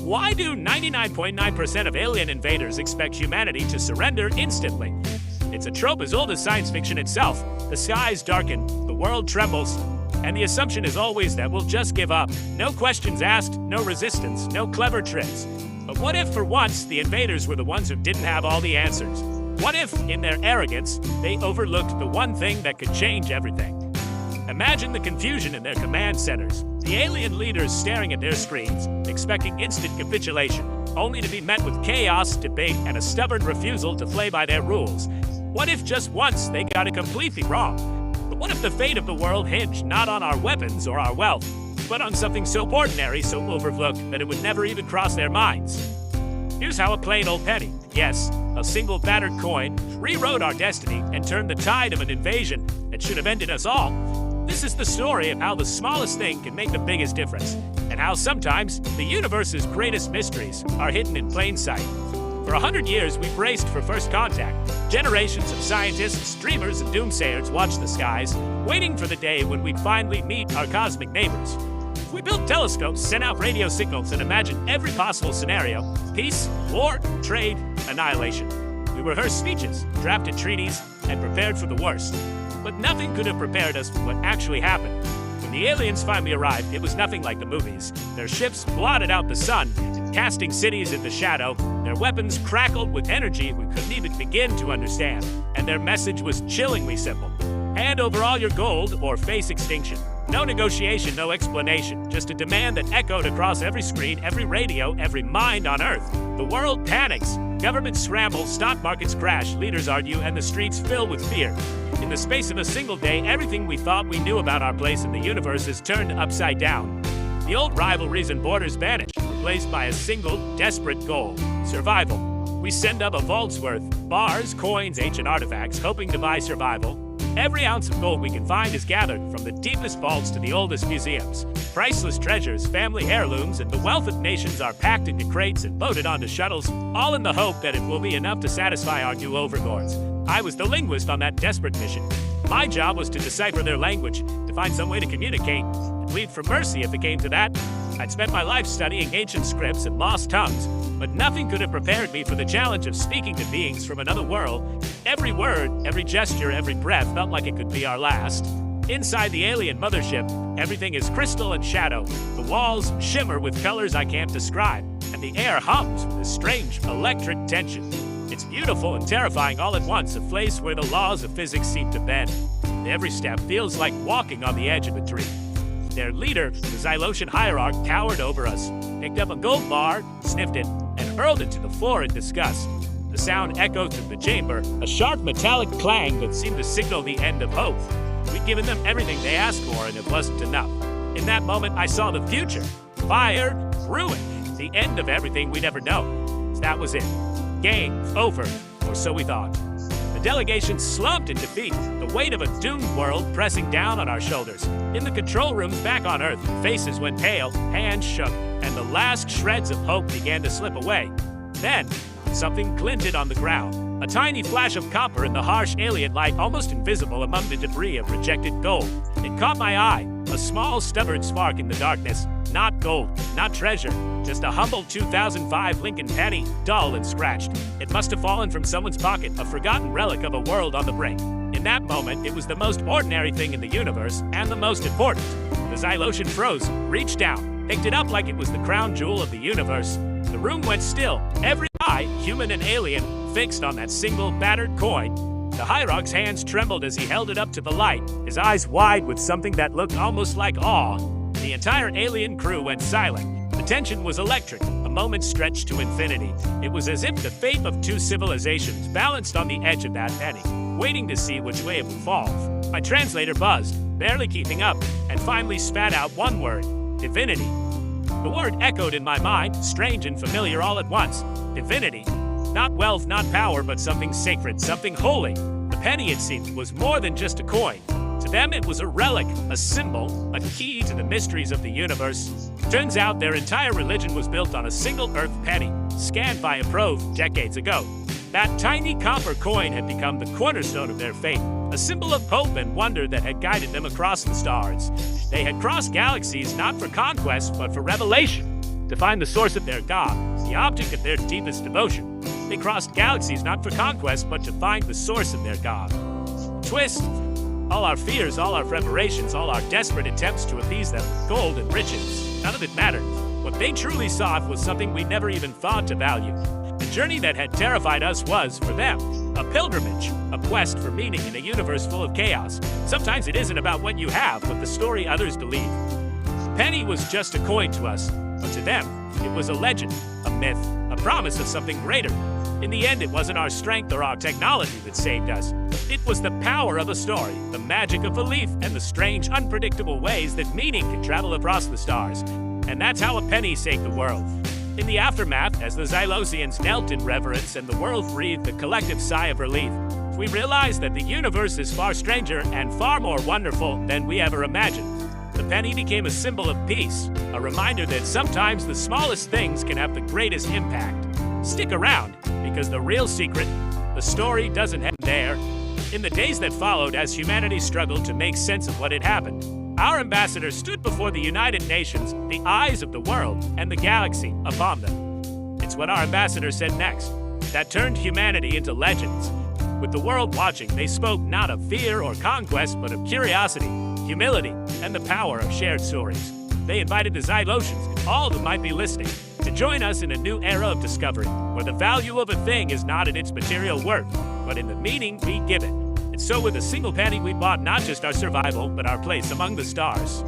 Why do 99.9% of alien invaders expect humanity to surrender instantly? It's a trope as old as science fiction itself. The skies darken, the world trembles, and the assumption is always that we'll just give up. No questions asked, no resistance, no clever tricks. But what if, for once, the invaders were the ones who didn't have all the answers? What if, in their arrogance, they overlooked the one thing that could change everything? Imagine the confusion in their command centers. The alien leaders staring at their screens, expecting instant capitulation, only to be met with chaos, debate, and a stubborn refusal to play by their rules. What if just once they got it completely wrong? But what if the fate of the world hinged not on our weapons or our wealth, but on something so ordinary, so overlooked, that it would never even cross their minds? Here's how a plain old penny, yes, a single battered coin, rewrote our destiny and turned the tide of an invasion that should have ended us all. This is the story of how the smallest thing can make the biggest difference, and how sometimes the universe's greatest mysteries are hidden in plain sight. For 100 years, we've raced for first contact. Generations of scientists, dreamers, and doomsayers watched the skies, waiting for the day when we'd finally meet our cosmic neighbors. We built telescopes, sent out radio signals, and imagined every possible scenario: peace, war, trade, annihilation. We rehearsed speeches, drafted treaties, and prepared for the worst. But nothing could have prepared us for what actually happened. When the aliens finally arrived, it was nothing like the movies. Their ships blotted out the sun, casting cities into shadow. Their weapons crackled with energy we couldn't even begin to understand. And their message was chillingly simple: hand over all your gold or face extinction. No negotiation, no explanation, just a demand that echoed across every screen, every radio, every mind on Earth. The world panics. Governments scramble, stock markets crash, leaders argue, and the streets fill with fear. In the space of a single day, everything we thought we knew about our place in the universe is turned upside down. The old rivalries and borders vanish, replaced by a single, desperate goal: survival. We send up a vault's worth, bars, coins, ancient artifacts, hoping to buy survival. Every ounce of gold we can find is gathered from the deepest vaults to the oldest museums. Priceless treasures, family heirlooms, and the wealth of nations are packed into crates and loaded onto shuttles, all in the hope that it will be enough to satisfy our new overlords. I was the linguist on that desperate mission. My job was to decipher their language, to find some way to communicate, and plead for mercy if it came to that. I'd spent my life studying ancient scripts and lost tongues, but nothing could have prepared me for the challenge of speaking to beings from another world. Every word, every gesture, every breath felt like it could be our last. Inside the alien mothership, everything is crystal and shadow. The walls shimmer with colors I can't describe, and the air hums with a strange electric tension. It's beautiful and terrifying all at once, a place where the laws of physics seem to bend. Every step feels like walking on the edge of a dream. Their leader, the Xylosian hierarch, towered over us, picked up a gold bar, sniffed it, and hurled it to the floor in disgust. The sound echoed through the chamber, a sharp metallic clang that seemed to signal the end of hope. We'd given them everything they asked for, and it wasn't enough. In that moment, I saw the future. Fire, ruin, the end of everything we'd ever known. That was it. Game over, or so we thought. The delegation slumped in defeat, the weight of a doomed world pressing down on our shoulders. In the control rooms back on Earth, faces went pale, hands shook, and the last shreds of hope began to slip away. Then, something glinted on the ground. A tiny flash of copper in the harsh alien light, almost invisible among the debris of rejected gold. It caught my eye, a small, stubborn spark in the darkness. Not gold, not treasure, just a humble 2005 Lincoln penny, dull and scratched. It must have fallen from someone's pocket, a forgotten relic of a world on the brink. In that moment, it was the most ordinary thing in the universe, and the most important. The Xylosian froze, reached down, picked it up like it was the crown jewel of the universe. The room went still, every eye, human and alien, fixed on that single battered coin. The hierarch's hands trembled as he held it up to the light, his eyes wide with something that looked almost like awe. The entire alien crew went silent. The tension was electric, a moment stretched to infinity. It was as if the fate of two civilizations balanced on the edge of that penny, waiting to see which way it would fall. My translator buzzed, barely keeping up, and finally spat out one word: divinity. The word echoed in my mind, strange and familiar all at once. Divinity. Not wealth, not power, but something sacred, something holy. The penny, it seemed, was more than just a coin. To them, it was a relic, a symbol, a key to the mysteries of the universe. Turns out their entire religion was built on a single Earth penny, scanned by a probe decades ago. That tiny copper coin had become the cornerstone of their faith, a symbol of hope and wonder that had guided them across the stars. They had crossed galaxies not for conquest, but for revelation. to find the source of their god, the object of their deepest devotion. They crossed galaxies not for conquest, but to find the source of their god. Twist! All our fears, all our preparations, all our desperate attempts to appease them, gold and riches, none of it mattered. What they truly sought was something we never even thought to value. The journey that had terrified us was, for them, a pilgrimage, a quest for meaning in a universe full of chaos. Sometimes it isn't about what you have, but the story others believe. A penny was just a coin to us, but to them, it was a legend, a myth, a promise of something greater. In the end, it wasn't our strength or our technology that saved us. It was the power of a story, the magic of belief, and the strange, unpredictable ways that meaning can travel across the stars. And that's how a penny saved the world. In the aftermath, as the Xylosians knelt in reverence and the world breathed a collective sigh of relief, we realized that the universe is far stranger and far more wonderful than we ever imagined. The penny became a symbol of peace, a reminder that sometimes the smallest things can have the greatest impact. Stick around, because the real secret, the story doesn't end there. In the days that followed, as humanity struggled to make sense of what had happened, our ambassador stood before the United Nations, the eyes of the world, and the galaxy upon them. It's what our ambassador said next, that turned humanity into legends. With the world watching, they spoke not of fear or conquest, but of curiosity, humility, and the power of shared stories. They invited the Xylosians and all who might be listening to join us in a new era of discovery, where the value of a thing is not in its material worth, but in the meaning we give it. And so with a single penny we bought not just our survival, but our place among the stars.